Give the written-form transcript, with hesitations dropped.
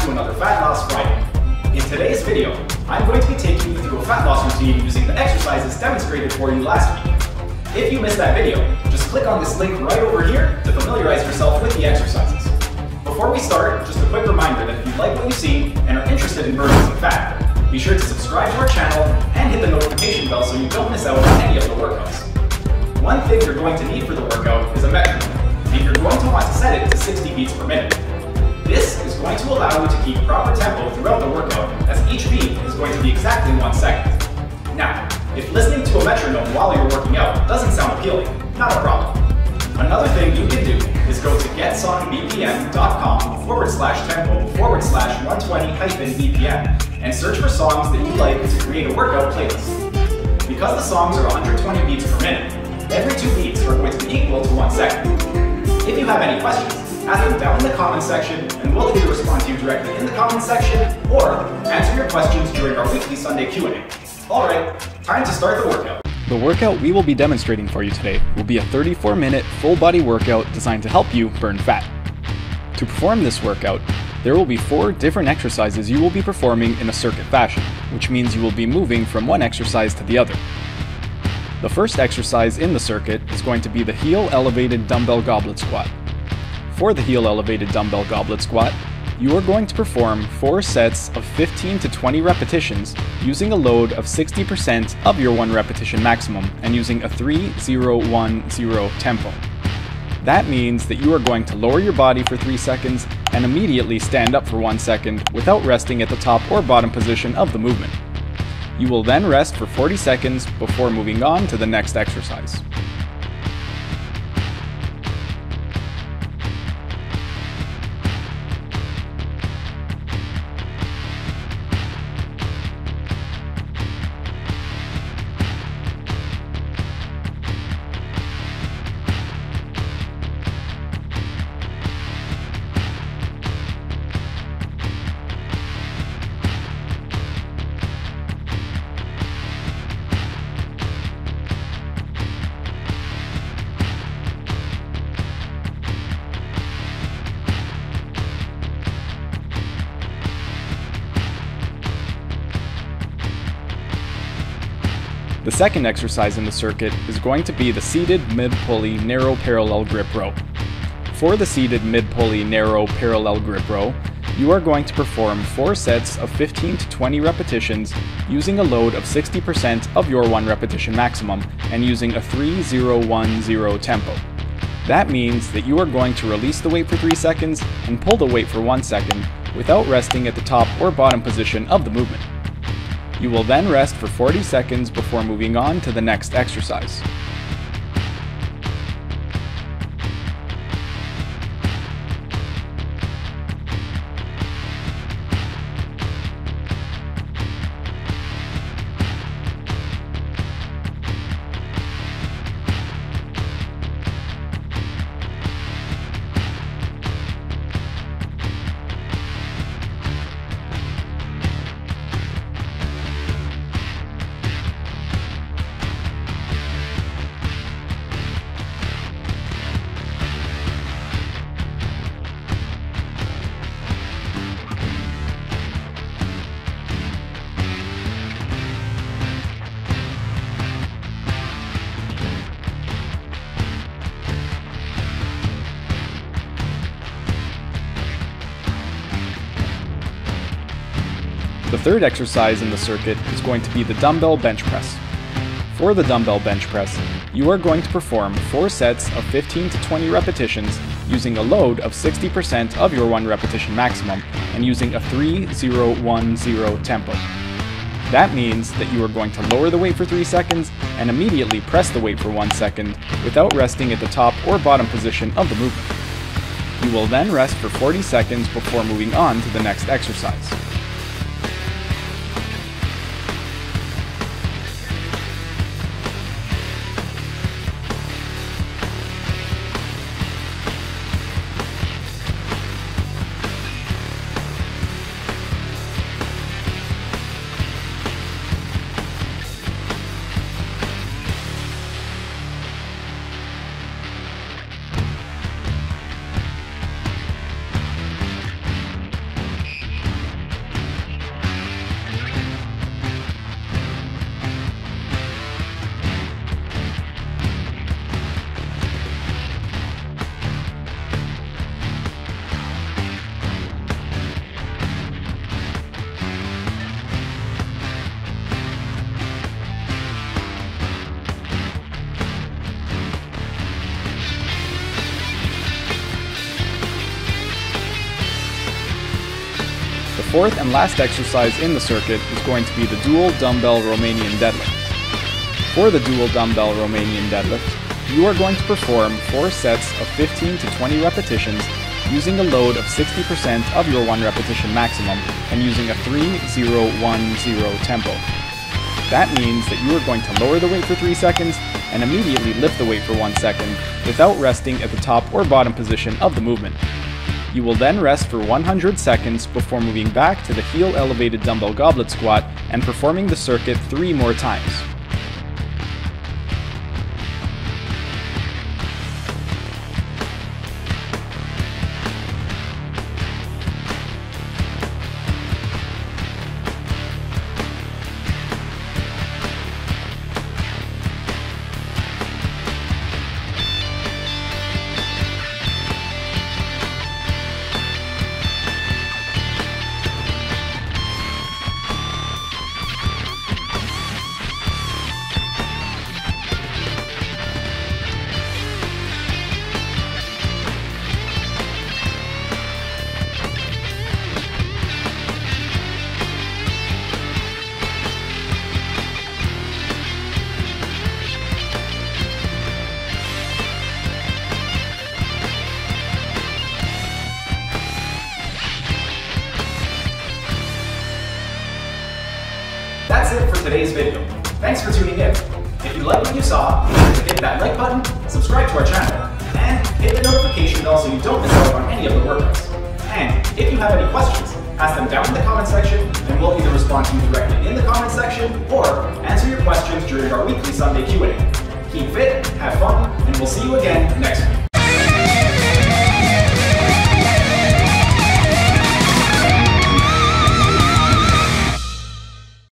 to another Fat Loss Friday. In today's video, I'm going to be taking you through a fat loss routine using the exercises demonstrated for you last week. If you missed that video, just click on this link right over here to familiarize yourself with the exercises. Before we start, just a quick reminder that if you like what you see and are interested in burning some fat, be sure to subscribe to our channel and hit the notification bell so you don't miss out on any of the workouts. One thing you're going to need for the workout is a metronome, and you're going to want to set it to 60 beats per minute. This is going to allow you to keep proper tempo throughout the workout, as each beat is going to be exactly 1 second. Now, if listening to a metronome while you're working out doesn't sound appealing, not a problem. Another thing you can do is go to getsongbpm.com/tempo/120-BPM and search for songs that you like to create a workout playlist. Because the songs are 120 beats per minute, every 2 beats are going to be equal to 1 second. If you have any questions, ask them down in the comments section, and we'll either respond to you directly in the comments section or answer your questions during our weekly Sunday Q&A. Alright, time to start the workout. The workout we will be demonstrating for you today will be a 34-minute full-body workout designed to help you burn fat. To perform this workout, there will be 4 different exercises you will be performing in a circuit fashion, which means you will be moving from one exercise to the other. The first exercise in the circuit is going to be the Heel-Elevated Dumbbell Goblet Squat. For the Heel-Elevated Dumbbell Goblet Squat, you are going to perform 4 sets of 15 to 20 repetitions using a load of 60% of your 1 repetition maximum and using a 3-0-1-0 tempo. That means that you are going to lower your body for 3 seconds and immediately stand up for 1 second without resting at the top or bottom position of the movement. You will then rest for 40 seconds before moving on to the next exercise. The second exercise in the circuit is going to be the seated mid-pulley narrow parallel grip row. For the seated mid-pulley narrow parallel grip row, you are going to perform 4 sets of 15 to 20 repetitions using a load of 60% of your 1 repetition maximum and using a 3-0-1-0 tempo. That means that you are going to release the weight for 3 seconds and pull the weight for 1 second without resting at the top or bottom position of the movement. You will then rest for 40 seconds before moving on to the next exercise. The third exercise in the circuit is going to be the dumbbell bench press. For the dumbbell bench press, you are going to perform 4 sets of 15 to 20 repetitions using a load of 60% of your 1 repetition maximum and using a 3-0-1-0 tempo. That means that you are going to lower the weight for 3 seconds and immediately press the weight for 1 second without resting at the top or bottom position of the movement. You will then rest for 40 seconds before moving on to the next exercise. fourth and last exercise in the circuit is going to be the dual dumbbell Romanian deadlift. For the dual dumbbell Romanian deadlift, you are going to perform 4 sets of 15 to 20 repetitions using a load of 60% of your 1 repetition maximum and using a 3-0-1-0 tempo. That means that you are going to lower the weight for 3 seconds and immediately lift the weight for 1 second without resting at the top or bottom position of the movement. You will then rest for 100 seconds before moving back to the heel-elevated dumbbell goblet squat and performing the circuit 3 more times. That's it for today's video. Thanks for tuning in. If you like what you saw, hit that like button, subscribe to our channel, and hit the notification bell so you don't miss out on any of the workouts. And if you have any questions, ask them down in the comment section, and we'll either respond to you directly in the comment section or answer your questions during our weekly Sunday Q&A. Keep fit, have fun, and we'll see you again next week.